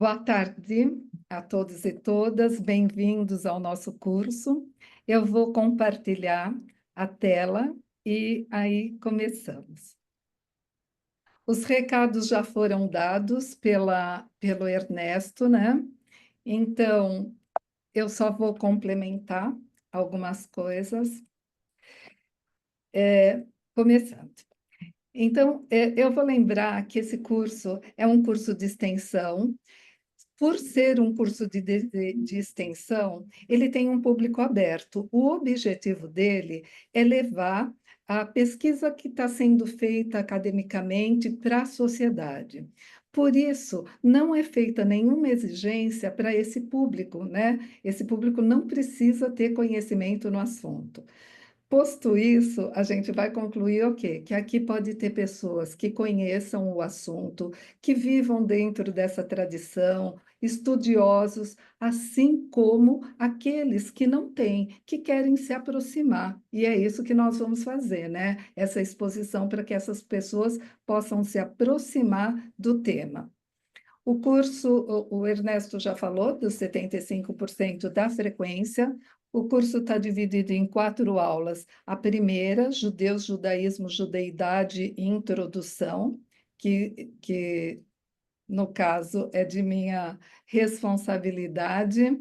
Boa tarde a todos e todas, bem-vindos ao nosso curso. Eu vou compartilhar a tela e aí começamos. Os recados já foram dados pelo Ernesto, né? Então, eu só vou complementar algumas coisas, começando. Então, eu vou lembrar que esse curso é um curso de extensão. Por ser um curso de extensão, ele tem um público aberto. O objetivo dele é levar a pesquisa que está sendo feita academicamente para a sociedade. Por isso, não é feita nenhuma exigência para esse público, né? Esse público não precisa ter conhecimento no assunto. Posto isso, a gente vai concluir o quê? Que aqui pode ter pessoas que conheçam o assunto, que vivam dentro dessa tradição, estudiosos, assim como aqueles que não têm, que querem se aproximar. E é isso que nós vamos fazer, né? Essa exposição para que essas pessoas possam se aproximar do tema. O curso, o Ernesto já falou dos 75% da frequência. O curso está dividido em 4 aulas. A primeira, Judeus, Judaísmo, Judeidade e Introdução, que no caso é de minha responsabilidade.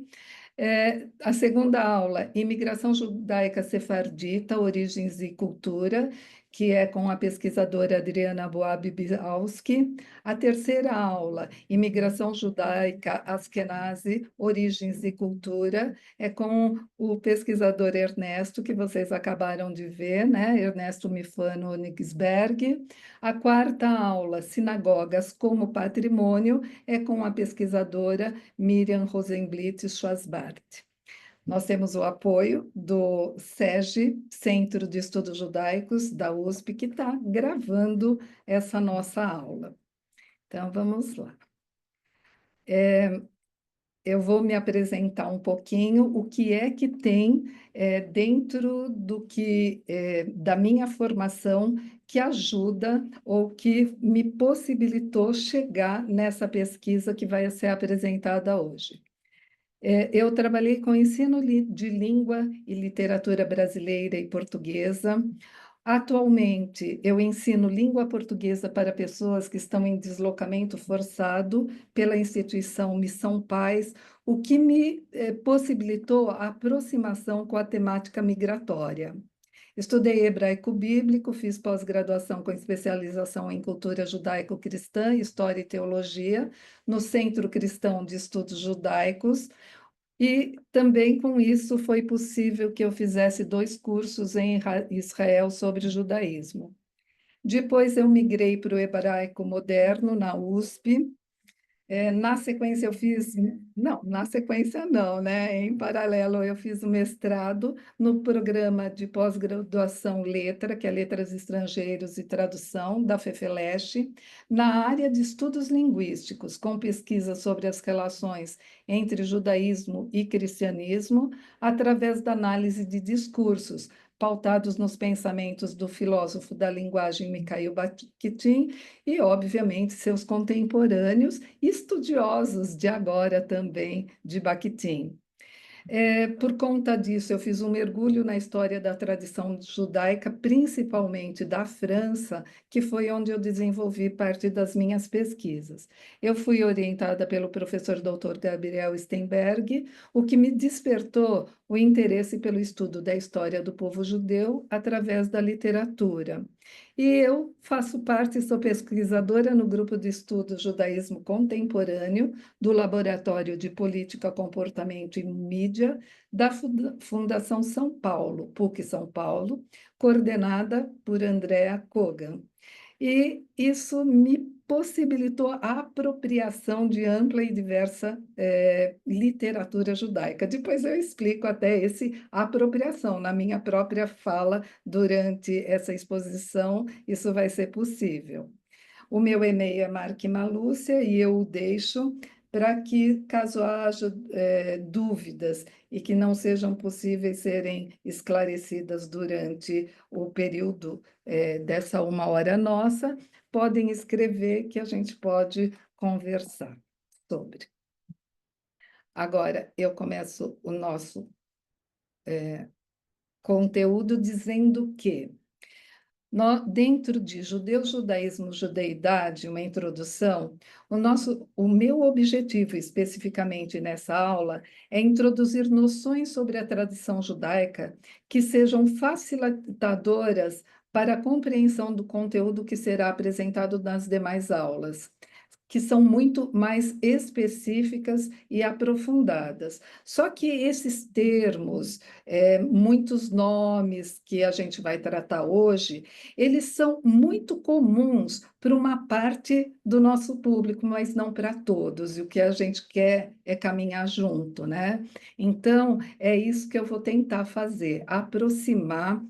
A segunda aula, Imigração Judaica Sefardita, Origens e Cultura, que é com a pesquisadora Adriana Boab Bialski. A terceira aula, Imigração Judaica Askenazi, Origens e Cultura, é com o pesquisador Ernesto, que vocês acabaram de ver, né? Ernesto Mifano Onigsberg. A quarta aula, Sinagogas como Patrimônio, é com a pesquisadora Miriam Rosenblit Schwarzbart. Nós temos o apoio do SEGE, Centro de Estudos Judaicos, da USP, que está gravando essa nossa aula. Então, vamos lá. Eu vou me apresentar um pouquinho, o que é que tem dentro da minha formação que ajuda ou que me possibilitou chegar nessa pesquisa que vai ser apresentada hoje. Eu trabalhei com ensino de língua e literatura brasileira e portuguesa. Atualmente, eu ensino língua portuguesa para pessoas que estão em deslocamento forçado pela instituição Missão Paz, o que me possibilitou a aproximação com a temática migratória. Estudei hebraico bíblico, fiz pós-graduação com especialização em cultura judaico-cristã, história e teologia, no Centro Cristão de Estudos Judaicos, e também com isso foi possível que eu fizesse 2 cursos em Israel sobre judaísmo. Depois eu migrei para o hebraico moderno na USP. Na sequência eu fiz, não, na sequência não, né? Em paralelo eu fiz o mestrado no programa de pós-graduação Letra, que é Letras Estrangeiros e Tradução, da FEFELESH, na área de estudos linguísticos, com pesquisa sobre as relações entre judaísmo e cristianismo, através da análise de discursos, pautados nos pensamentos do filósofo da linguagem Mikhail Bakhtin e, obviamente, seus contemporâneos, estudiosos de agora também de Bakhtin. Por conta disso, eu fiz um mergulho na história da tradição judaica, principalmente da França, que foi onde eu desenvolvi parte das minhas pesquisas. Eu fui orientada pelo professor Dr. Gabriel Steinberg, o que me despertou o interesse pelo estudo da história do povo judeu através da literatura. E eu faço parte, sou pesquisadora no grupo de estudo Judaísmo Contemporâneo, do Laboratório de Política, Comportamento e Mídia da Fundação São Paulo, PUC São Paulo, coordenada por Andrea Kogan. E isso me possibilitou a apropriação de ampla e diversa literatura judaica. Depois eu explico até esse apropriação na minha própria fala durante essa exposição, isso vai ser possível. O meu e-mail é marquemalúcia e eu o deixo para que, caso haja dúvidas e que não sejam possíveis serem esclarecidas durante o período dessa 1 hora nossa, podem escrever que a gente pode conversar. sobre. Agora, eu começo o nosso conteúdo dizendo que dentro de judeu, judaísmo, judeidade, uma introdução, o meu objetivo especificamente nessa aula é introduzir noções sobre a tradição judaica que sejam facilitadoras para a compreensão do conteúdo que será apresentado nas demais aulas, que são muito mais específicas e aprofundadas. Só que esses termos, muitos nomes que a gente vai tratar hoje, eles são muito comuns para uma parte do nosso público, mas não para todos. E o que a gente quer é caminhar junto, né? Então, é isso que eu vou tentar fazer, aproximar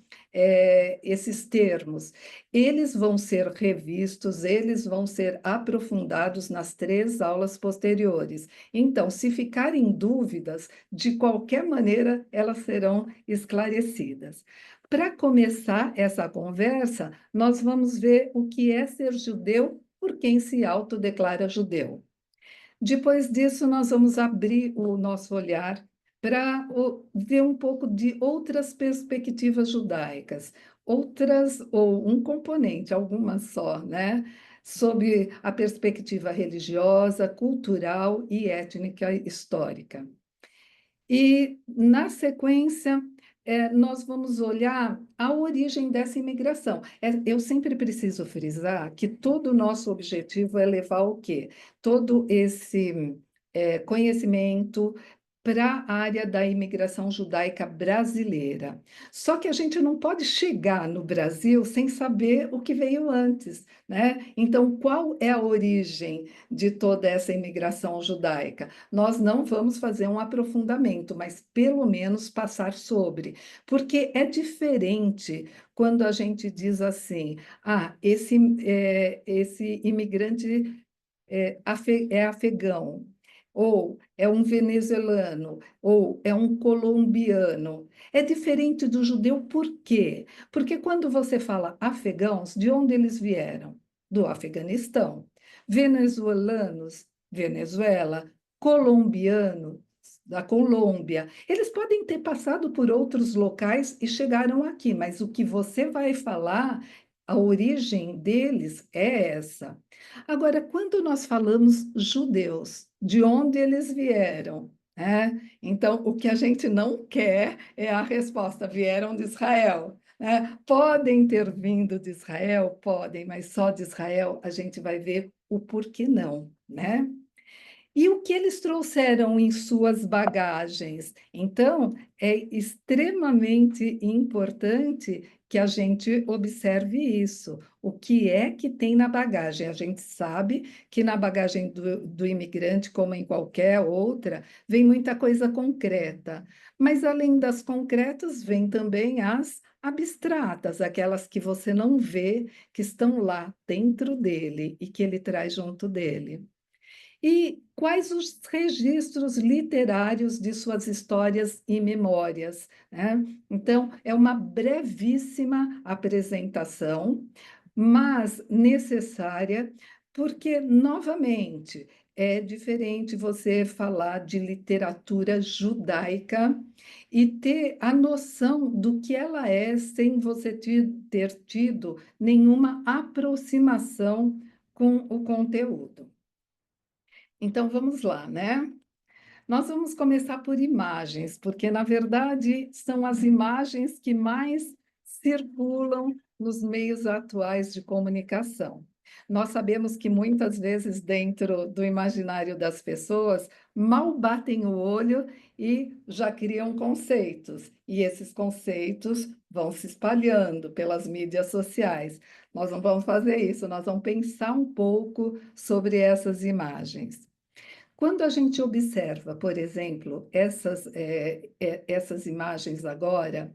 esses termos. Eles vão ser revistos, eles vão ser aprofundados nas 3 aulas posteriores. Então, se ficarem dúvidas, de qualquer maneira, elas serão esclarecidas. Para começar essa conversa, nós vamos ver o que é ser judeu por quem se autodeclara judeu. Depois disso, nós vamos abrir o nosso olhar para ver um pouco de outras perspectivas judaicas, outras, ou um componente, algumas só, né? Sob a perspectiva religiosa, cultural e étnica histórica. E, na sequência, nós vamos olhar a origem dessa imigração. Eu sempre preciso frisar que todo o nosso objetivo é levar o quê? Todo esse conhecimento para a área da imigração judaica brasileira. Só que a gente não pode chegar no Brasil sem saber o que veio antes, né? Então, qual é a origem de toda essa imigração judaica? Nós não vamos fazer um aprofundamento, mas pelo menos passar sobre, porque é diferente quando a gente diz assim: esse imigrante é afegão, ou é um venezuelano, ou é um colombiano. É diferente do judeu, por quê? Porque quando você fala afegãos, de onde eles vieram? Do Afeganistão. Venezuelanos, Venezuela. Colombiano, da Colômbia. Eles podem ter passado por outros locais e chegaram aqui, mas o que você vai falar, a origem deles é essa. Agora, quando nós falamos judeus, de onde eles vieram, né? Então, o que a gente não quer é a resposta: vieram de Israel. Né? Podem ter vindo de Israel? Podem, mas só de Israel a gente vai ver o porquê não, né? E o que eles trouxeram em suas bagagens? Então, é extremamente importante que a gente observe isso. O que é que tem na bagagem? A gente sabe que na bagagem do imigrante, como em qualquer outra, vem muita coisa concreta. Mas, além das concretas, vem também as abstratas, aquelas que você não vê, que estão lá dentro dele e que ele traz junto dele. E quais os registros literários de suas histórias e memórias, né? Então, é uma brevíssima apresentação, mas necessária, porque, novamente, é diferente você falar de literatura judaica e ter a noção do que ela é sem você ter tido nenhuma aproximação com o conteúdo. Então, vamos lá, né? Nós vamos começar por imagens, porque, na verdade, são as imagens que mais circulam nos meios atuais de comunicação. Nós sabemos que muitas vezes, dentro do imaginário das pessoas, mal batem o olho e já criam conceitos, e esses conceitos vão se espalhando pelas mídias sociais. Nós não vamos fazer isso, nós vamos pensar um pouco sobre essas imagens. Quando a gente observa, por exemplo, essas imagens agora,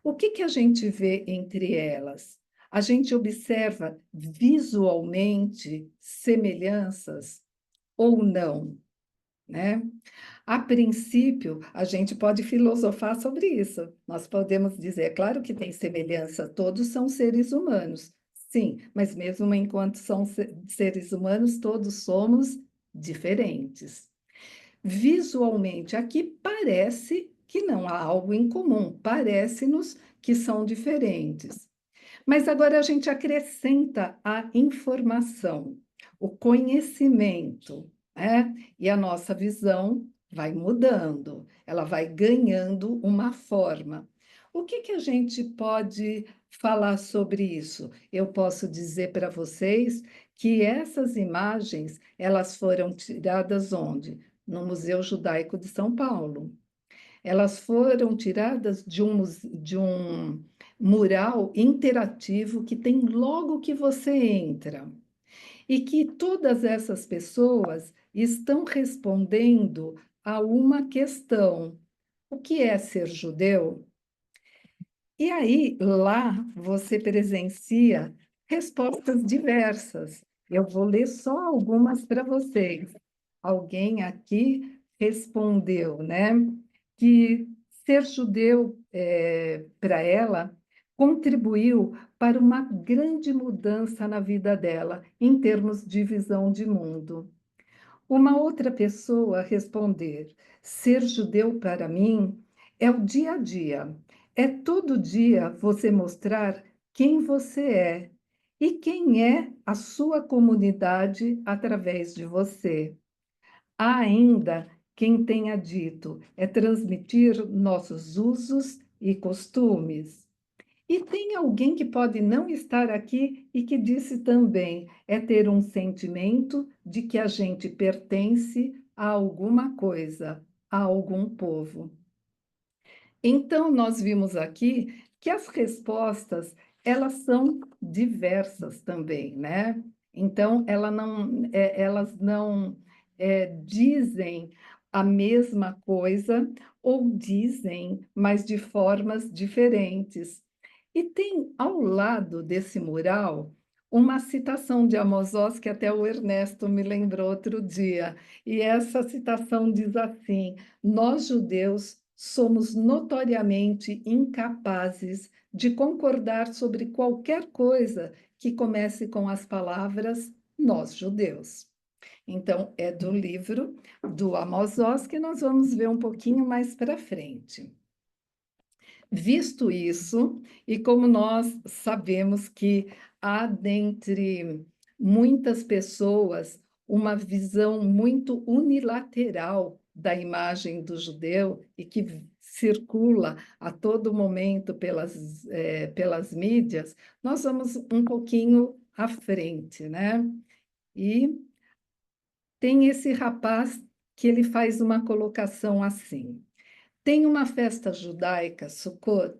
o que que a gente vê entre elas? A gente observa visualmente semelhanças ou não, né? A princípio, a gente pode filosofar sobre isso. Nós podemos dizer, é claro que tem semelhança, todos são seres humanos. Sim, mas mesmo enquanto são seres humanos, todos somos diferentes. Visualmente, aqui parece que não há algo em comum, parece-nos que são diferentes. Mas agora a gente acrescenta a informação, o conhecimento, né? E a nossa visão vai mudando, ela vai ganhando uma forma. O que que a gente pode falar sobre isso? Eu posso dizer para vocês que essas imagens, elas foram tiradas onde? No Museu Judaico de São Paulo. Elas foram tiradas de um mural interativo que tem logo que você entra. E que todas essas pessoas estão respondendo a uma questão: o que é ser judeu? E aí, lá, você presencia respostas diversas. Eu vou ler só algumas para vocês. Alguém aqui respondeu, né, que ser judeu, para ela, contribuiu para uma grande mudança na vida dela, em termos de visão de mundo. Uma outra pessoa responder: ser judeu para mim é o dia a dia. É todo dia você mostrar quem você é e quem é a sua comunidade através de você. Há ainda quem tenha dito: é transmitir nossos usos e costumes. E tem alguém que pode não estar aqui e que disse também: é ter um sentimento de que a gente pertence a alguma coisa, a algum povo. Então, nós vimos aqui que as respostas, elas são diversas também, né? Então, elas não dizem a mesma coisa ou dizem, mas de formas diferentes. E tem ao lado desse mural uma citação de Amos Oz que até o Ernesto me lembrou outro dia. E essa citação diz assim: nós judeus somos notoriamente incapazes de concordar sobre qualquer coisa que comece com as palavras nós judeus. Então, é do livro do Amos Oz que nós vamos ver um pouquinho mais para frente. Visto isso, e como nós sabemos que há dentre muitas pessoas uma visão muito unilateral da imagem do judeu e que circula a todo momento pelas mídias, nós vamos um pouquinho à frente, né? E tem esse rapaz que ele faz uma colocação assim. Tem uma festa judaica, Sukkot,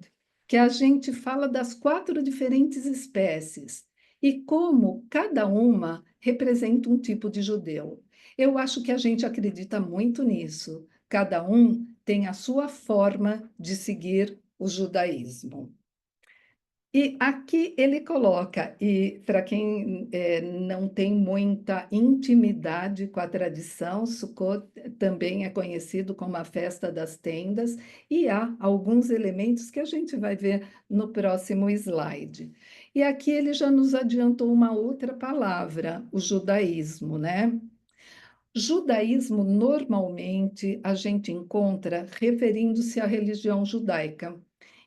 que a gente fala das 4 diferentes espécies e como cada uma representa um tipo de judeu. Eu acho que a gente acredita muito nisso. Cada um tem a sua forma de seguir o judaísmo. E aqui ele coloca, e para quem não tem muita intimidade com a tradição, Sukkot também é conhecido como a festa das tendas, e há alguns elementos que a gente vai ver no próximo slide. E aqui ele já nos adiantou uma outra palavra, o judaísmo, né? Judaísmo, normalmente, a gente encontra referindo-se à religião judaica,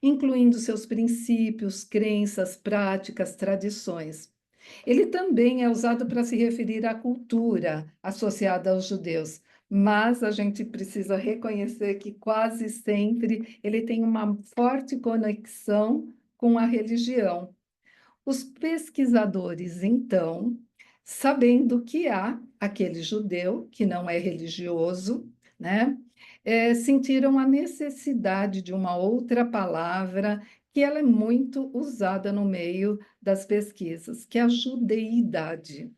incluindo seus princípios, crenças, práticas, tradições. Ele também é usado para se referir à cultura associada aos judeus, mas a gente precisa reconhecer que quase sempre ele tem uma forte conexão com a religião. Os pesquisadores, então, sabendo que há aquele judeu que não é religioso, né, sentiram a necessidade de uma outra palavra que ela é muito usada no meio das pesquisas, que é a judeidade.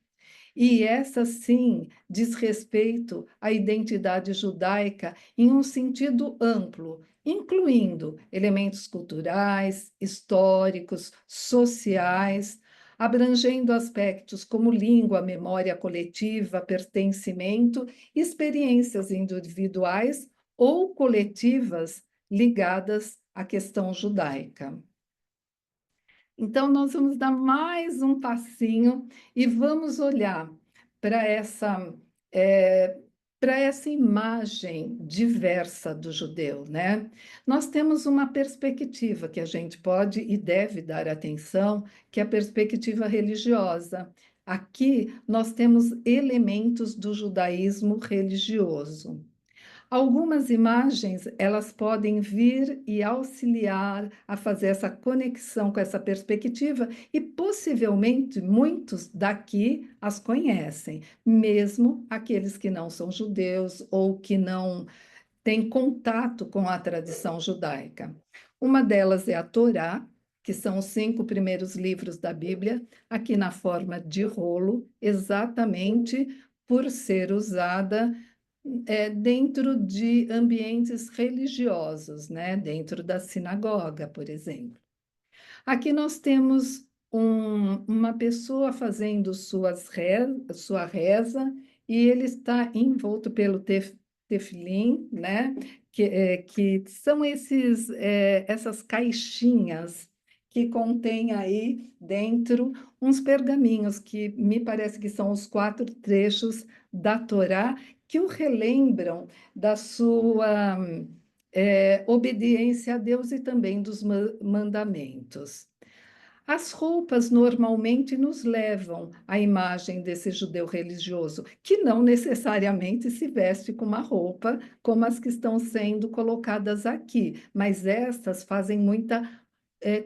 E essa, sim, diz respeito à identidade judaica em um sentido amplo, incluindo elementos culturais, históricos, sociais, abrangendo aspectos como língua, memória coletiva, pertencimento, experiências individuais ou coletivas ligadas à questão judaica. Então, nós vamos dar mais um passinho e vamos olhar para essa para essa imagem diversa do judeu, né? Nós temos uma perspectiva que a gente pode e deve dar atenção, que é a perspectiva religiosa. Aqui nós temos elementos do judaísmo religioso. Algumas imagens, elas podem vir e auxiliar a fazer essa conexão com essa perspectiva e possivelmente muitos daqui as conhecem, mesmo aqueles que não são judeus ou que não têm contato com a tradição judaica. Uma delas é a Torá, que são os 5 primeiros livros da Bíblia, aqui na forma de rolo, exatamente por ser usada dentro de ambientes religiosos, né? Dentro da sinagoga, por exemplo. Aqui nós temos uma pessoa fazendo sua reza e ele está envolto pelo tefilim, né? Que são essas caixinhas que contêm aí dentro uns pergaminhos que me parece que são os 4 trechos da Torá que o relembram da sua obediência a Deus e também dos mandamentos. As roupas normalmente nos levam à imagem desse judeu religioso, que não necessariamente se veste com uma roupa como as que estão sendo colocadas aqui, mas essas fazem muita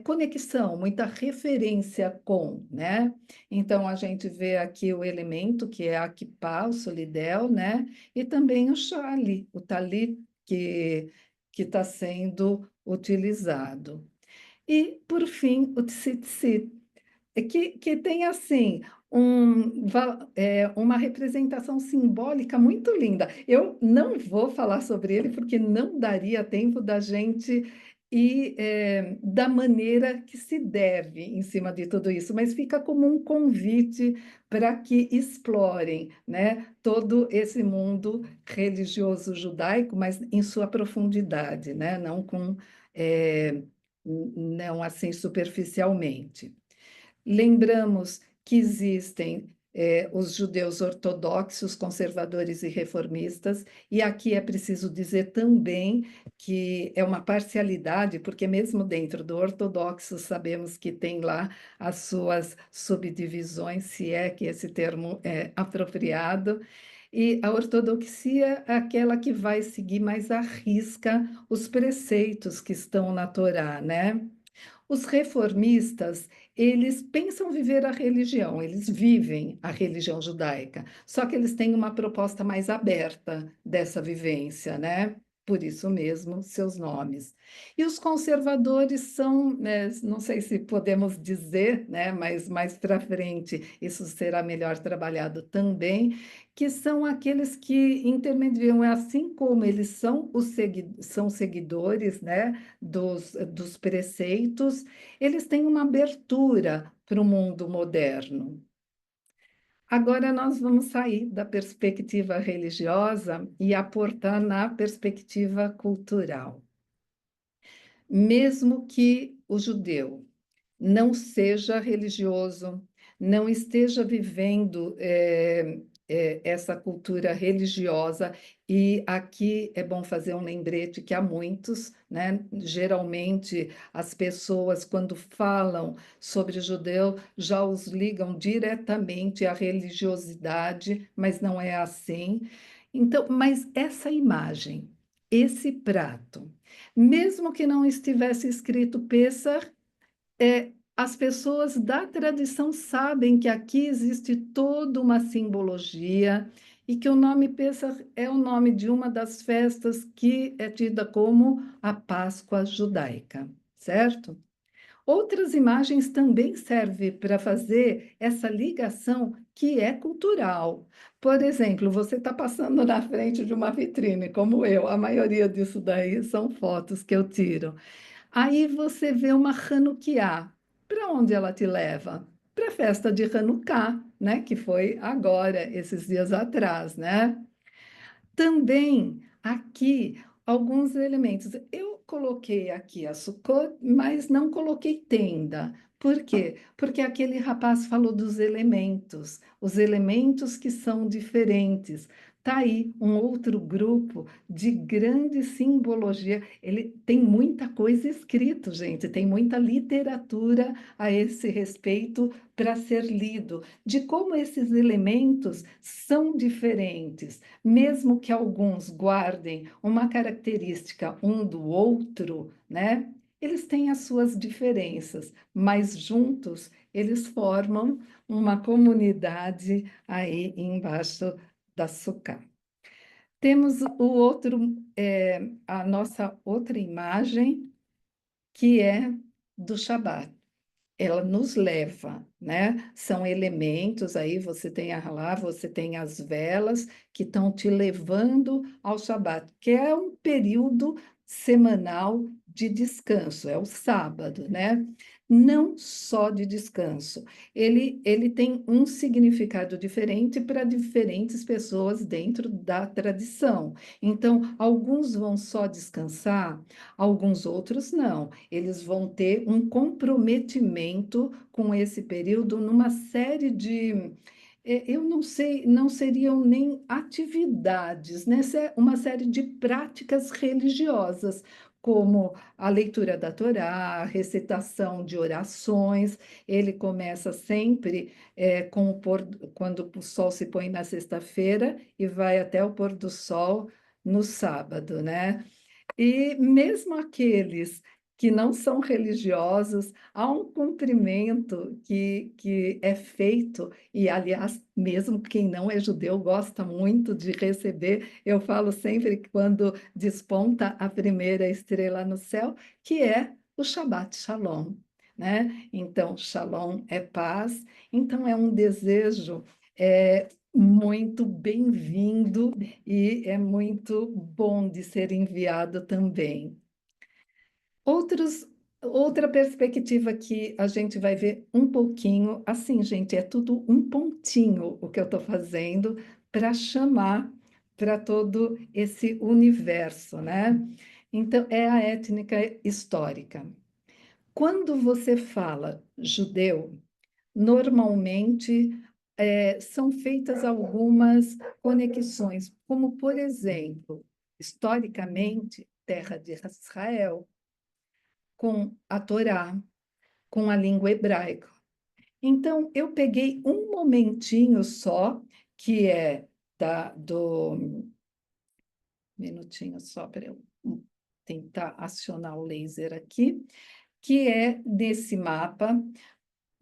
conexão, muita referência com, né? Então a gente vê aqui o elemento que é a kippá, o solidel, né? E também o chale, o talit que está sendo utilizado. E, por fim, o tzitzit, que tem assim uma representação simbólica muito linda. Eu não vou falar sobre ele porque não daria tempo da gente ir da maneira que se deve em cima de tudo isso, mas fica como um convite para que explorem, né, todo esse mundo religioso judaico, mas em sua profundidade, né, não assim superficialmente. Lembramos que existem os judeus ortodoxos, conservadores e reformistas, e aqui é preciso dizer também que é uma parcialidade, porque mesmo dentro do ortodoxo sabemos que tem lá as suas subdivisões, se é que esse termo é apropriado, e a ortodoxia é aquela que vai seguir mais à risca os preceitos que estão na Torá, né? Os reformistas, eles pensam viver a religião, eles vivem a religião judaica, só que eles têm uma proposta mais aberta dessa vivência, né? Por isso mesmo, seus nomes. E os conservadores são, né, não sei se podemos dizer, né, mas mais para frente isso será melhor trabalhado também, que são aqueles que intermediam, assim como eles são são seguidores, né, dos preceitos, eles têm uma abertura para o mundo moderno. Agora nós vamos sair da perspectiva religiosa e aportar na perspectiva cultural. Mesmo que o judeu não seja religioso, não esteja vivendo essa cultura religiosa. E aqui é bom fazer um lembrete que há muitos, né? Geralmente as pessoas, quando falam sobre judeu, já os ligam diretamente à religiosidade, mas não é assim. Então, mas essa imagem, esse prato, mesmo que não estivesse escrito Pêssar, as pessoas da tradição sabem que aqui existe toda uma simbologia e que o nome Pêssar é o nome de uma das festas que é tida como a Páscoa judaica, certo? Outras imagens também servem para fazer essa ligação que é cultural. Por exemplo, você está passando na frente de uma vitrine, como eu, a maioria disso daí são fotos que eu tiro. Aí você vê uma Hanukkah. Para onde ela te leva? Para a festa de Hanukkah, né? Que foi agora, esses dias atrás, né? Também aqui alguns elementos. Eu coloquei aqui a Sukkot, mas não coloquei tenda. Por quê? Porque aquele rapaz falou dos elementos, os elementos que são diferentes. Está aí um outro grupo de grande simbologia. Ele tem muita coisa escrito, gente, tem muita literatura a esse respeito para ser lido, de como esses elementos são diferentes, mesmo que alguns guardem uma característica um do outro, né? Eles têm as suas diferenças, mas juntos eles formam uma comunidade aí embaixo da Sucá. Temos o outro, a nossa outra imagem, que é do Shabat. Ela nos leva, né? São elementos, aí você tem lá, você tem as velas que estão te levando ao Shabat, que é um período semanal de descanso, é o sábado, né? Não só de descanso, ele tem um significado diferente para diferentes pessoas dentro da tradição. Então, alguns vão só descansar, alguns outros não. Eles vão ter um comprometimento com esse período numa série de, eu não sei, não seriam nem atividades, né? Uma série de práticas religiosas, como a leitura da Torá, a recitação de orações. Ele começa sempre quando o sol se põe na sexta-feira e vai até o pôr do sol no sábado, né? E mesmo aqueles que não são religiosos, há um cumprimento que é feito, e aliás, mesmo quem não é judeu gosta muito de receber. Eu falo sempre que quando desponta a primeira estrela no céu, que é o Shabbat Shalom, né? Então, Shalom é paz, então é um desejo muito bem-vindo e é muito bom de ser enviado também. Outros, outra perspectiva que a gente vai ver um pouquinho, assim, gente, é tudo um pontinho o que eu estou fazendo para chamar para todo esse universo, né? Então, é a étnica histórica. Quando você fala judeu, normalmente são feitas algumas conexões, como, por exemplo, historicamente, terra de Israel, com a Torá, com a língua hebraica. Então, eu peguei um momentinho só, que é do. Minutinho só para eu tentar acionar o laser aqui, que é desse mapa.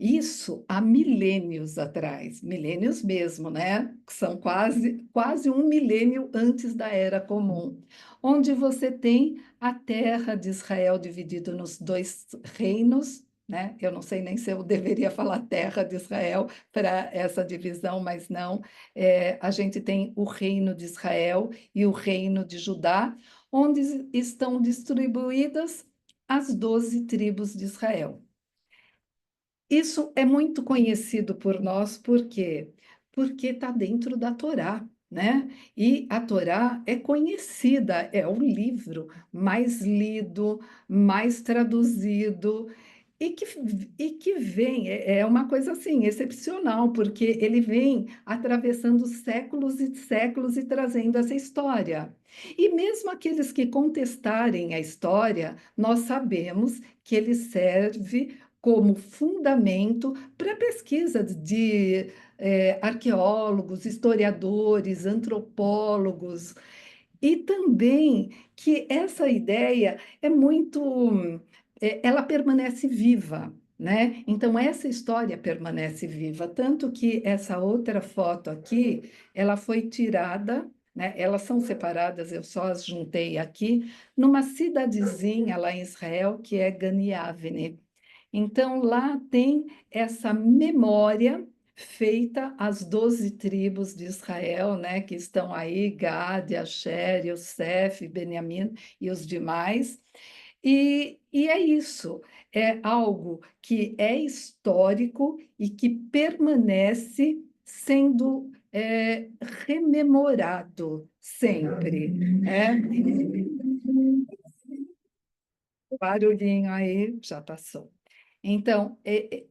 Isso há milênios atrás, milênios mesmo, né? São quase um milênio antes da Era Comum, onde você tem a terra de Israel dividida nos dois reinos, né? Eu não sei nem se eu deveria falar terra de Israel para essa divisão, mas não. A gente tem o reino de Israel e o reino de Judá, onde estão distribuídas as 12 tribos de Israel. Isso é muito conhecido por nós, por quê? Porque está dentro da Torá, né? E a Torá é conhecida, é o livro mais lido, mais traduzido, e que, e que vem, é uma coisa assim, excepcional, porque ele vem atravessando séculos e séculos e trazendo essa história. E mesmo aqueles que contestarem a história, nós sabemos que ele serve como fundamento para pesquisa de arqueólogos, historiadores, antropólogos, e também que essa ideia é muito, ela permanece viva, né? Então essa história permanece viva, tanto que essa outra foto aqui, ela foi tirada, né? Elas são separadas, eu só as juntei aqui, numa cidadezinha lá em Israel que é Gani Avni. Então, lá tem essa memória feita às 12 tribos de Israel, né, que estão aí, Gad, Asher, Yosef, Benjamim e os demais. E é isso, é algo que é histórico e que permanece sendo rememorado sempre, né? O barulhinho aí já passou. Então,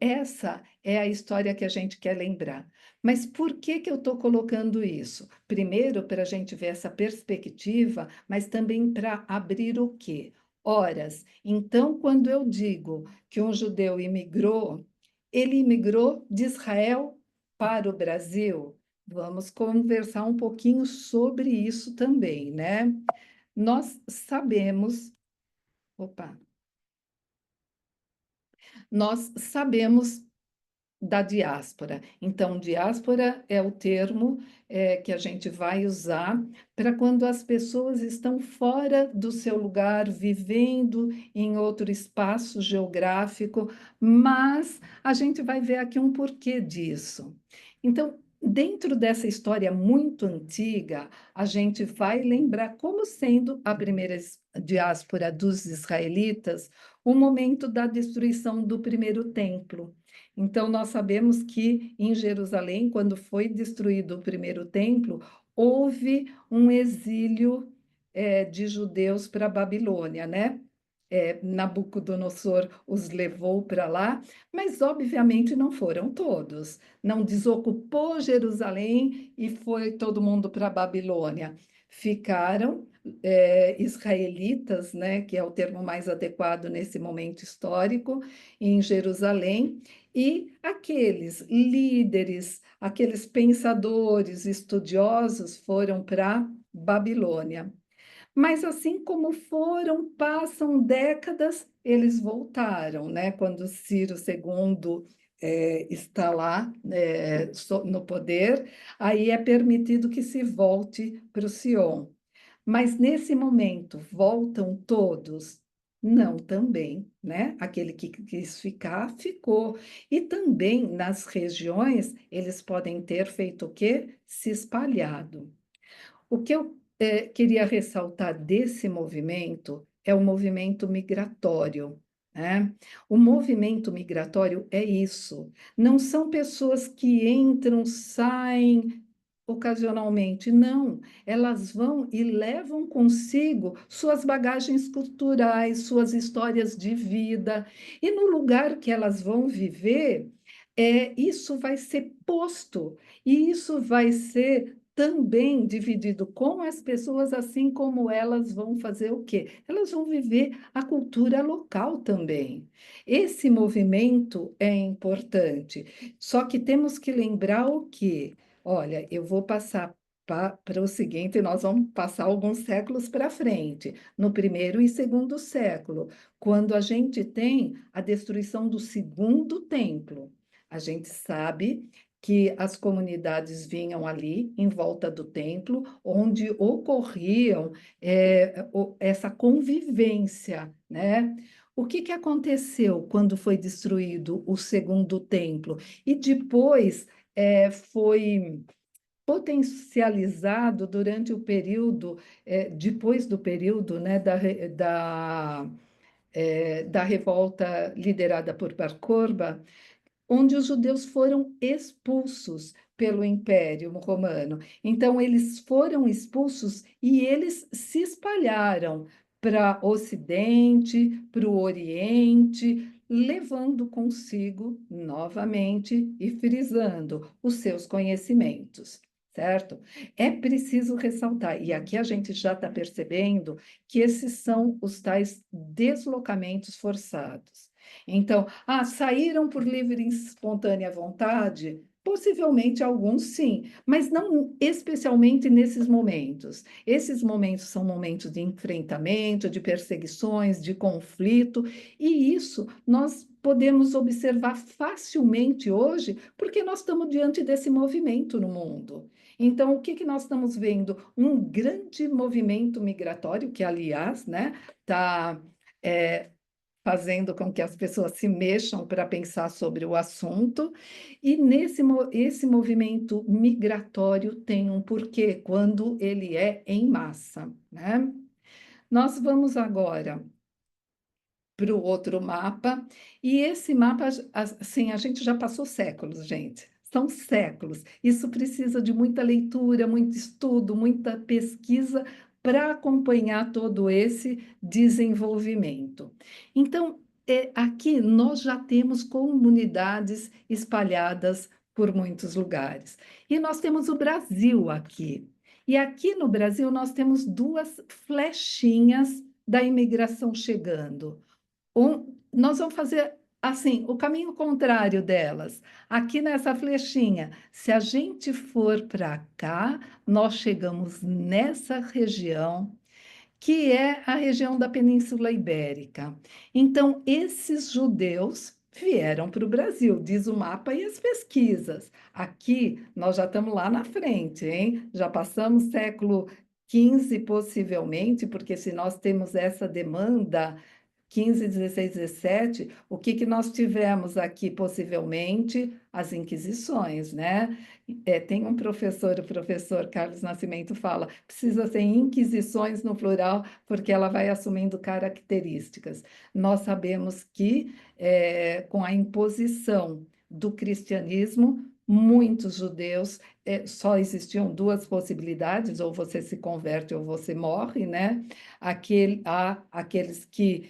essa é a história que a gente quer lembrar. Mas por que que eu estou colocando isso? Primeiro, para a gente ver essa perspectiva, mas também para abrir o quê? Horas. Então, quando eu digo que um judeu imigrou, ele imigrou de Israel para o Brasil. Vamos conversar um pouquinho sobre isso também, né? Nós sabemos, opa, nós sabemos da diáspora. Então, diáspora é o termo que a gente vai usar para quando as pessoas estão fora do seu lugar, vivendo em outro espaço geográfico, mas a gente vai ver aqui um porquê disso. Então, dentro dessa história muito antiga, a gente vai lembrar como sendo a primeira diáspora dos israelitas o momento da destruição do primeiro templo. Então, nós sabemos que em Jerusalém, quando foi destruído o primeiro templo, houve um exílio de judeus para a Babilônia, né? Nabucodonosor os levou para lá, mas obviamente não foram todos. Não desocupou Jerusalém e foi todo mundo para a Babilônia. Ficaram israelitas, né, que é o termo mais adequado nesse momento histórico, em Jerusalém, e aqueles líderes, aqueles pensadores estudiosos foram para Babilônia. Mas assim como foram, passam décadas, eles voltaram, né? Quando Ciro II está lá no poder, aí é permitido que se volte para o Sion. Mas nesse momento, voltam todos? Não, também, né? Aquele que quis ficar, ficou. E também nas regiões, eles podem ter feito o quê? Se espalhado. O que eu queria ressaltar desse movimento é o movimento migratório, né? O movimento migratório é isso. Não são pessoas que entram, saem ocasionalmente, não. Elas vão e levam consigo suas bagagens culturais, suas histórias de vida. E no lugar que elas vão viver, isso vai ser posto, e isso vai ser também dividido com as pessoas, assim como elas vão fazer o quê? Elas vão viver a cultura local também. Esse movimento é importante. Só que temos que lembrar o quê? Olha, eu vou passar para o seguinte, nós vamos passar alguns séculos para frente, no primeiro e segundo século, quando a gente tem a destruição do segundo templo. A gente sabe que as comunidades vinham ali em volta do templo, onde ocorriam essa convivência, né? O que que aconteceu quando foi destruído o segundo templo? E depois foi potencializado durante o período, depois do período, né, da revolta liderada por Bar Corba, onde os judeus foram expulsos pelo Império Romano. Então, eles foram expulsos e eles se espalharam para o Ocidente, para o Oriente, levando consigo, novamente, e frisando os seus conhecimentos. Certo? É preciso ressaltar, e aqui a gente já está percebendo que esses são os tais deslocamentos forçados. Então, saíram por livre e espontânea vontade? Possivelmente alguns sim, mas não especialmente nesses momentos. Esses momentos são momentos de enfrentamento, de perseguições, de conflito, e isso nós podemos observar facilmente hoje, porque nós estamos diante desse movimento no mundo. Então, o que que nós estamos vendo? Um grande movimento migratório, que, aliás, né, está fazendo com que as pessoas se mexam para pensar sobre o assunto. E esse movimento migratório tem um porquê, quando ele é em massa, né? Nós vamos agora para o outro mapa, e esse mapa, assim, a gente já passou séculos, gente. São séculos. Isso precisa de muita leitura, muito estudo, muita pesquisa para acompanhar todo esse desenvolvimento. Então, aqui nós já temos comunidades espalhadas por muitos lugares. E nós temos o Brasil aqui. E aqui no Brasil nós temos duas flechinhas da imigração chegando. Nós vamos fazer assim, o caminho contrário delas. Aqui nessa flechinha, se a gente for para cá, nós chegamos nessa região que é a região da Península Ibérica. Então, esses judeus vieram para o Brasil, diz o mapa e as pesquisas. Aqui, nós já estamos lá na frente, hein? Já passamos século XV, possivelmente, porque se nós temos essa demanda 15, 16, 17, o que nós tivemos aqui, possivelmente, as Inquisições, né? Tem um professor, o professor Carlos Nascimento fala, precisa ser inquisições no plural, porque ela vai assumindo características. Nós sabemos que, com a imposição do cristianismo, muitos judeus, só existiam duas possibilidades, ou você se converte ou você morre, né? Há aqueles que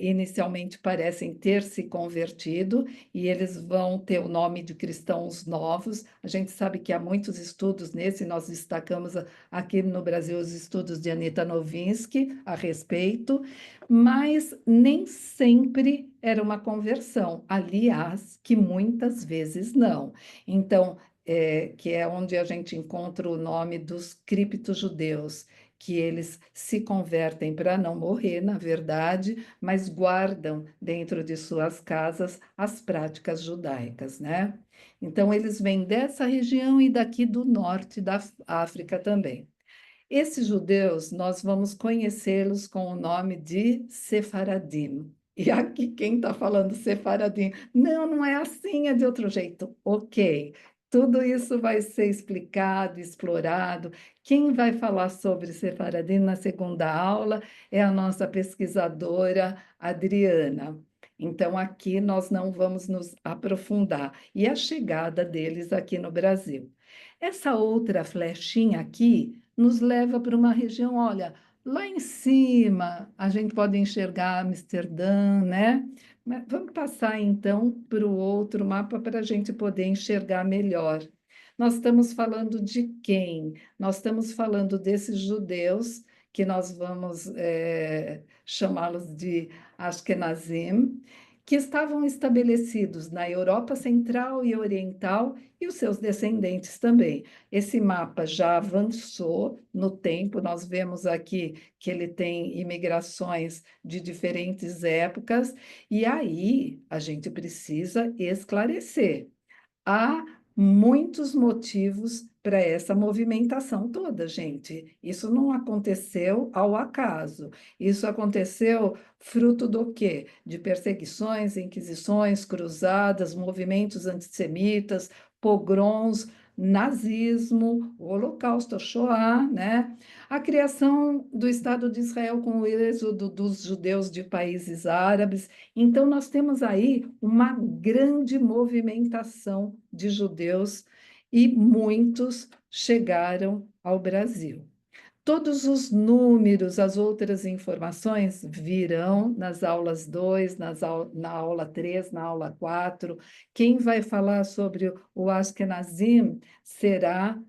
inicialmente parecem ter se convertido e eles vão ter o nome de cristãos novos. A gente sabe que há muitos estudos nesse, nós destacamos aqui no Brasil os estudos de Anita Novinsky a respeito, mas nem sempre era uma conversão. Aliás, que muitas vezes não. Então, que é onde a gente encontra o nome dos cripto-judeus, que eles se convertem para não morrer, na verdade, mas guardam dentro de suas casas as práticas judaicas, né? Então, eles vêm dessa região e daqui do norte da África também. Esses judeus, nós vamos conhecê-los com o nome de Sefaradim. E aqui quem está falando Sefaradim? Não, não é assim, é de outro jeito. Ok, tudo isso vai ser explicado, explorado. Quem vai falar sobre Sefaradim na segunda aula é a nossa pesquisadora Adriana. Então, aqui nós não vamos nos aprofundar. E a chegada deles aqui no Brasil. Essa outra flechinha aqui nos leva para uma região, olha, lá em cima a gente pode enxergar Amsterdã, né? Mas vamos passar então para o outro mapa para a gente poder enxergar melhor. Nós estamos falando de quem? Nós estamos falando desses judeus que nós vamos chamá-los de Ashkenazim, que estavam estabelecidos na Europa Central e Oriental e os seus descendentes também. Esse mapa já avançou no tempo, nós vemos aqui que ele tem imigrações de diferentes épocas, e aí a gente precisa esclarecer. Há muitos motivos para essa movimentação toda, gente. Isso não aconteceu ao acaso. Isso aconteceu fruto do quê? De perseguições, inquisições, cruzadas, movimentos antissemitas, pogroms, nazismo, o Holocausto, a Shoah, né? A criação do Estado de Israel com o êxodo dos judeus de países árabes. Então, nós temos aí uma grande movimentação de judeus e muitos chegaram ao Brasil. Todos os números, as outras informações virão nas aulas 2, na aula 3, na aula 4. Quem vai falar sobre o Ashkenazim será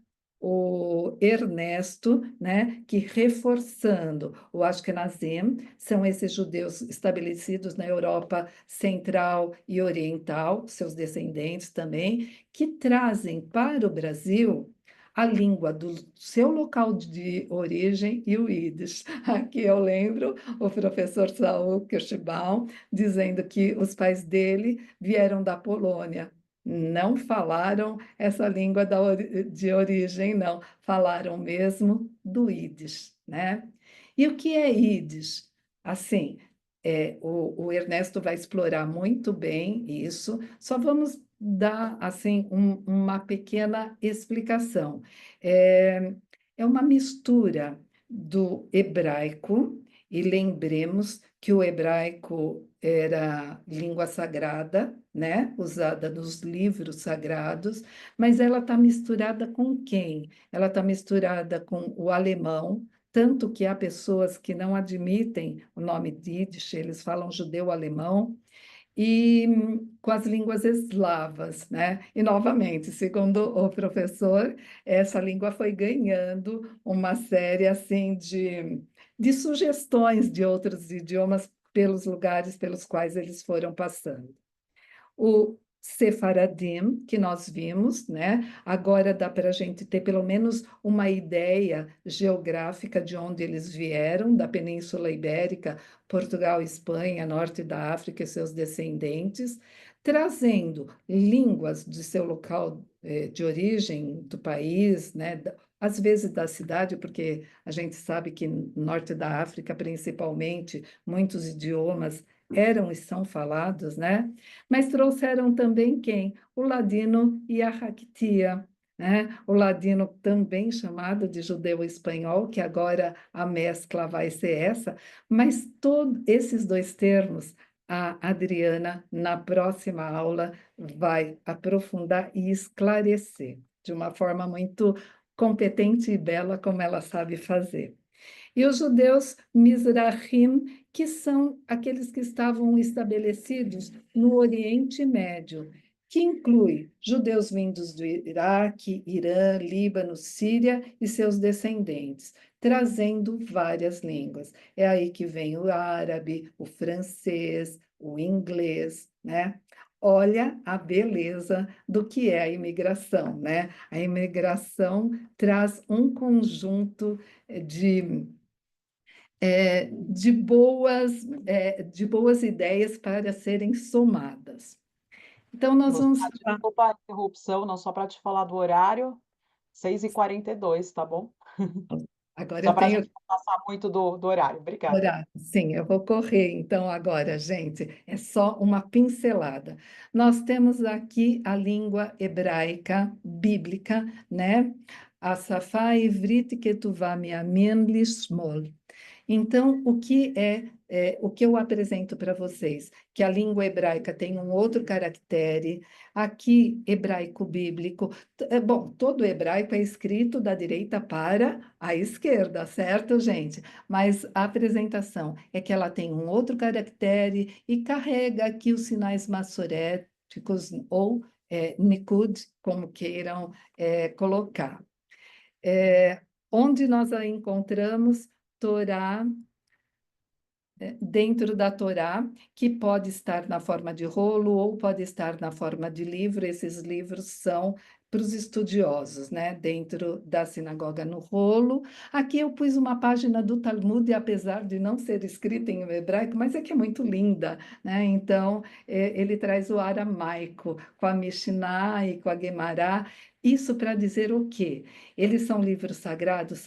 o Ernesto, né, que reforçando o Ashkenazim, são esses judeus estabelecidos na Europa Central e Oriental, seus descendentes também, que trazem para o Brasil a língua do seu local de origem e o Yiddish. Aqui eu lembro o professor Saul Kirschbaum dizendo que os pais dele vieram da Polônia. Não falaram essa língua de origem, não. Falaram mesmo do Yiddish, né? E o que é Yiddish? Assim, o Ernesto vai explorar muito bem isso. Só vamos dar assim uma pequena explicação. É, é uma mistura do hebraico, e lembremos que o hebraico era língua sagrada, né? Usada nos livros sagrados, mas ela está misturada com quem? Ela está misturada com o alemão, tanto que há pessoas que não admitem o nome de Yiddish, eles falam judeu-alemão, e com as línguas eslavas, né? E, novamente, segundo o professor, essa língua foi ganhando uma série, assim, de sugestões de outros idiomas pelos lugares pelos quais eles foram passando. O Sefaradim, que nós vimos, né? Agora dá para a gente ter pelo menos uma ideia geográfica de onde eles vieram, da Península Ibérica, Portugal, Espanha, Norte da África e seus descendentes, trazendo línguas de seu local de origem do país, né? Às vezes da cidade, porque a gente sabe que no Norte da África, principalmente, muitos idiomas eram e são falados, né? Mas trouxeram também quem? O ladino e a Ractia, né? O ladino também chamado de judeu-espanhol, que agora a mescla vai ser essa, mas todos esses dois termos, a Adriana, na próxima aula, vai aprofundar e esclarecer de uma forma muito competente e bela, como ela sabe fazer. E os judeus Mizrahim, que são aqueles que estavam estabelecidos no Oriente Médio, que inclui judeus vindos do Iraque, Irã, Líbano, Síria e seus descendentes, trazendo várias línguas. É aí que vem o árabe, o francês, o inglês, né? Olha a beleza do que é a imigração, né? A imigração traz um conjunto de de boas ideias para serem somadas. Então, nós vamos falar. Desculpa a interrupção, não, só para te falar do horário, 6h42, tá bom? Agora Só eu para a tenho gente não passar muito do horário. Obrigada. horário. Sim, eu vou correr então agora, gente. É só uma pincelada. Nós temos aqui a língua hebraica bíblica, né? A Safá Ivrit Ketuvá Miamin Lishmol. Então, o que eu apresento para vocês? Que a língua hebraica tem um outro caractere, aqui, hebraico bíblico. Bom, todo hebraico é escrito da direita para a esquerda, certo, gente? Mas a apresentação é que ela tem um outro caractere e carrega aqui os sinais massoréticos ou Nikud, como queiram colocar. Onde nós a encontramos? Torá, dentro da Torá, que pode estar na forma de rolo ou pode estar na forma de livro. Esses livros são para os estudiosos, né? Dentro da sinagoga no rolo. Aqui eu pus uma página do Talmud, apesar de não ser escrita em hebraico, mas é que é muito linda, né? Então, ele traz o aramaico com a Mishnah e com a Guemará. Isso para dizer o quê? Eles são livros sagrados,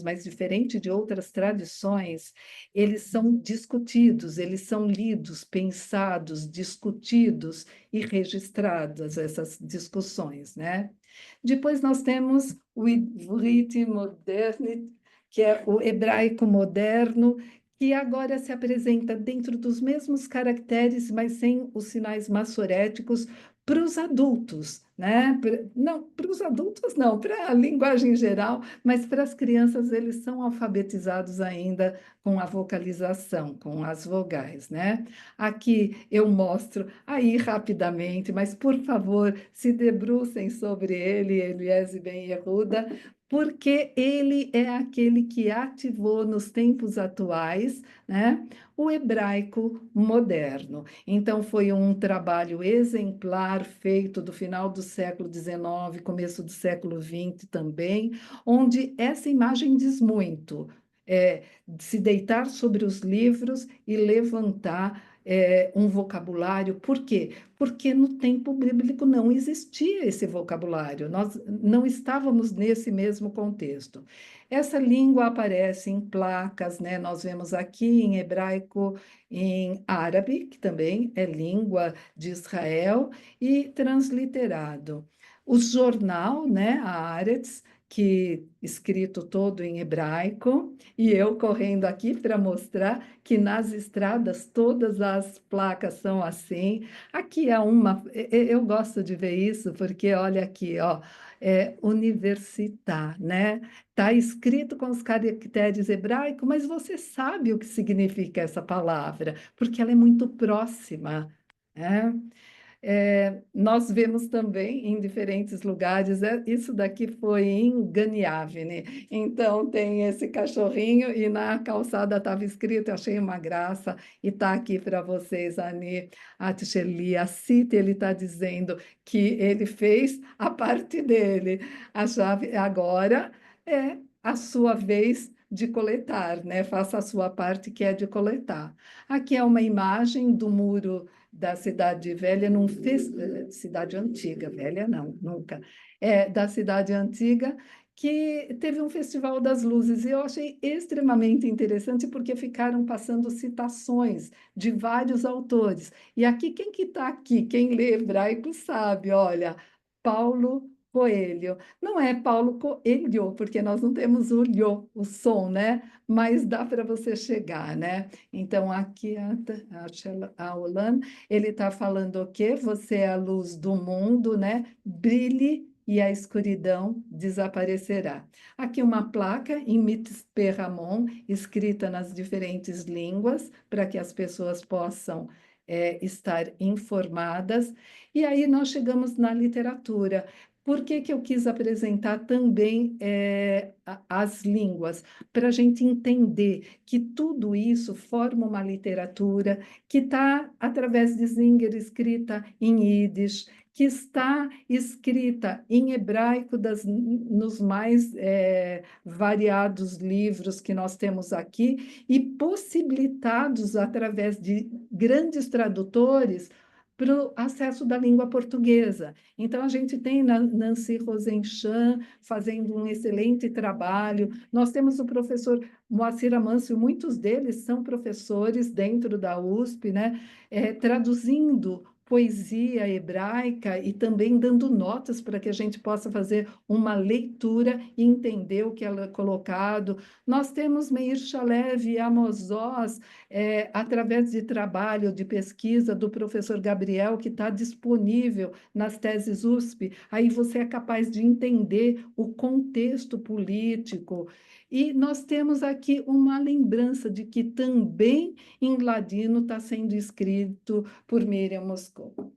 mas diferente de outras tradições, eles são discutidos, eles são lidos, pensados, discutidos e registradas essas discussões, né? Depois nós temos o Ivrit Modernit, que é o hebraico moderno, que agora se apresenta dentro dos mesmos caracteres, mas sem os sinais massoréticos para os adultos, né? Não, para os adultos não, para a linguagem geral, mas para as crianças eles são alfabetizados ainda com a vocalização, com as vogais, né? Aqui eu mostro aí rapidamente, mas por favor, se debrucem sobre ele, Eliezer Ben Yehuda, porque ele é aquele que ativou nos tempos atuais, né, o hebraico moderno. Então, foi um trabalho exemplar feito do final do século XIX, começo do século XX também, onde essa imagem diz muito. Se deitar sobre os livros e levantar um vocabulário. Por quê? Porque no tempo bíblico não existia esse vocabulário, nós não estávamos nesse mesmo contexto. Essa língua aparece em placas, né? Nós vemos aqui em hebraico, em árabe, que também é língua de Israel, e transliterado. O jornal, né, a Haaretz, que escrito todo em hebraico, e eu correndo aqui para mostrar que nas estradas todas as placas são assim. Aqui é uma, eu gosto de ver isso, porque olha aqui, ó, universitar, né? Está escrito com os caracteres hebraicos, mas você sabe o que significa essa palavra, porque ela é muito próxima, né? Nós vemos também em diferentes lugares, isso daqui foi em Ganiávine, então tem esse cachorrinho e na calçada estava escrito, eu achei uma graça, e está aqui para vocês, Ani Atcheli, a Cita, ele está dizendo que ele fez a parte dele, a chave agora é a sua vez de coletar, né? Faça a sua parte que é de coletar. Aqui é uma imagem do muro da Cidade Velha, cidade antiga, velha não, nunca, da Cidade Antiga, que teve um Festival das Luzes, e eu achei extremamente interessante, porque ficaram passando citações de vários autores. E aqui, quem que está aqui? Quem lê hebraico sabe, olha, Paulo Coelho. Não é Paulo Coelho, porque nós não temos o lho, o som, né? Mas dá para você chegar, né? Então, aqui a Olan, ele está falando o quê? Você é a luz do mundo, né? Brilhe e a escuridão desaparecerá. Aqui uma placa em Mitzpe Ramon, escrita nas diferentes línguas, para que as pessoas possam estar informadas. E aí nós chegamos na literatura. Por que que eu quis apresentar também as línguas? Para a gente entender que tudo isso forma uma literatura que está, através de Singer, escrita em Yiddish, que está escrita em hebraico nos mais variados livros que nós temos aqui, e possibilitados, através de grandes tradutores, para o acesso da língua portuguesa. Então, a gente tem Nancy Rosenchan fazendo um excelente trabalho, nós temos o professor Moacir Amâncio, muitos deles são professores dentro da USP, né? Traduzindo poesia hebraica e também dando notas para que a gente possa fazer uma leitura e entender o que ela é colocado. Nós temos Meir Shalev e Amos Oz, através de trabalho, de pesquisa do professor Gabriel, que está disponível nas teses USP. Aí você é capaz de entender o contexto político. E nós temos aqui uma lembrança de que também em ladino está sendo escrito por Miriam Moscou.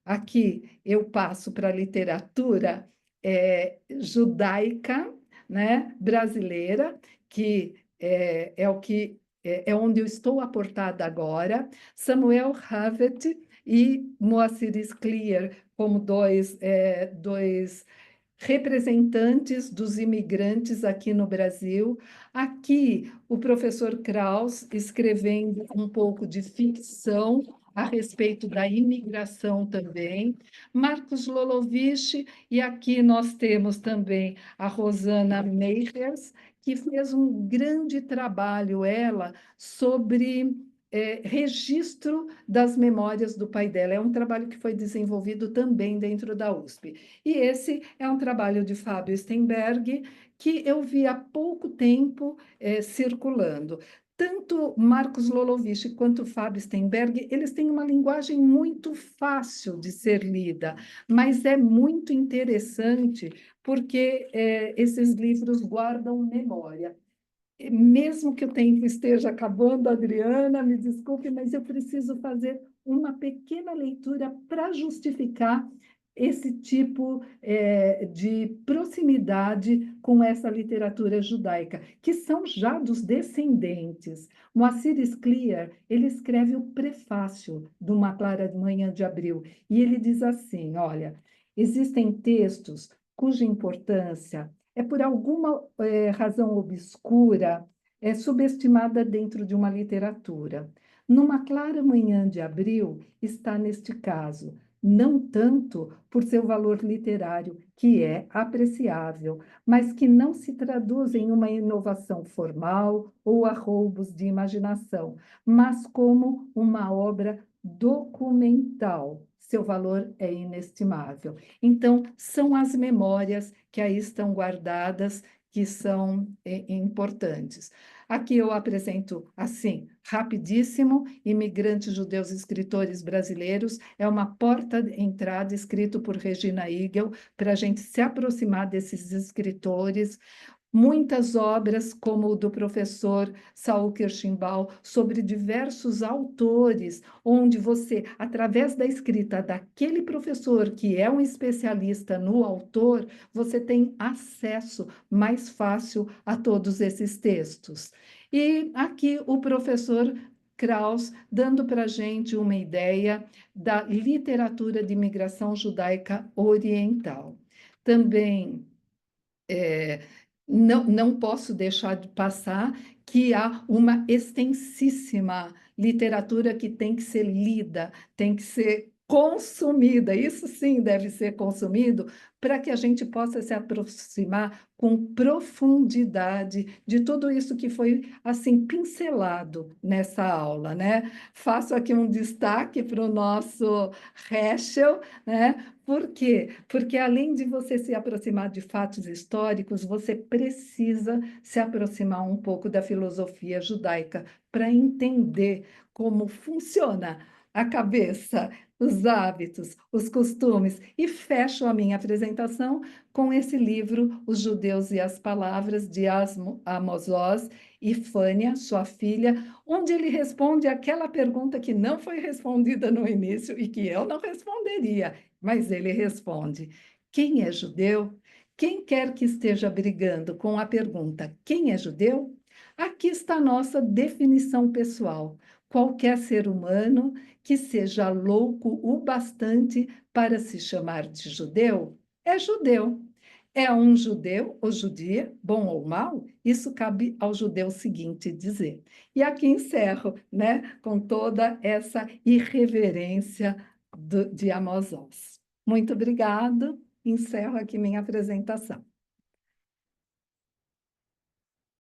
Aqui eu passo para a literatura judaica, né, brasileira, que é onde eu estou aportada agora. Samuel Havet e Moacir Scliar como dois representantes dos imigrantes aqui no Brasil. Aqui, o professor Krauss escrevendo um pouco de ficção a respeito da imigração também. Marcos Lolovich, e aqui nós temos também a Rosana Meijers, que fez um grande trabalho, ela, sobre registro das memórias do pai dela. É um trabalho que foi desenvolvido também dentro da USP. E esse é um trabalho de Fábio Stenberg, que eu vi há pouco tempo circulando. Tanto Marcos Lolovich quanto Fábio Stenberg, eles têm uma linguagem muito fácil de ser lida, mas é muito interessante porque esses livros guardam memória. Mesmo que o tempo esteja acabando, Adriana, me desculpe, mas eu preciso fazer uma pequena leitura para justificar esse tipo de proximidade com essa literatura judaica, que são já dos descendentes. Moacir Scliar, ele escreve o prefácio de Uma Clara Manhã de Abril, e ele diz assim, olha, existem textos cuja importância por alguma razão obscura, subestimada dentro de uma literatura. Numa Clara Manhã de Abril está neste caso, não tanto por seu valor literário, que é apreciável, mas que não se traduz em uma inovação formal ou arroubos de imaginação, mas como uma obra documental. Seu valor é inestimável. Então, são as memórias que aí estão guardadas que são importantes. Aqui eu apresento, assim, rapidíssimo, Imigrantes Judeus Escritores Brasileiros, é uma porta-entrada escrito por Regina Igel, para a gente se aproximar desses escritores. Muitas obras, como o do professor Saul Kirschenbaum, sobre diversos autores, onde você, através da escrita daquele professor, que é um especialista no autor, você tem acesso mais fácil a todos esses textos. E aqui o professor Krauss dando para a gente uma ideia da literatura de imigração judaica oriental. Também não posso deixar de passar que há uma extensíssima literatura que tem que ser lida, tem que ser consumida, isso sim deve ser consumido, para que a gente possa se aproximar com profundidade de tudo isso que foi assim pincelado nessa aula, né? Faço aqui um destaque para o nosso Heschel, né? Por quê? Porque além de você se aproximar de fatos históricos, você precisa se aproximar um pouco da filosofia judaica para entender como funciona a cabeça, os hábitos, os costumes. E fecho a minha apresentação com esse livro, Os Judeus e as Palavras, de Amos Oz e Fânia, sua filha, onde ele responde aquela pergunta que não foi respondida no início e que eu não responderia. Mas ele responde: quem é judeu? Quem quer que esteja brigando com a pergunta: quem é judeu? Aqui está a nossa definição pessoal. Qualquer ser humano que seja louco o bastante para se chamar de judeu é judeu. É um judeu ou judia, bom ou mal? Isso cabe ao judeu seguinte dizer. E aqui encerro, né, com toda essa irreverência de Amos Oz. Muito obrigado. Encerro aqui minha apresentação.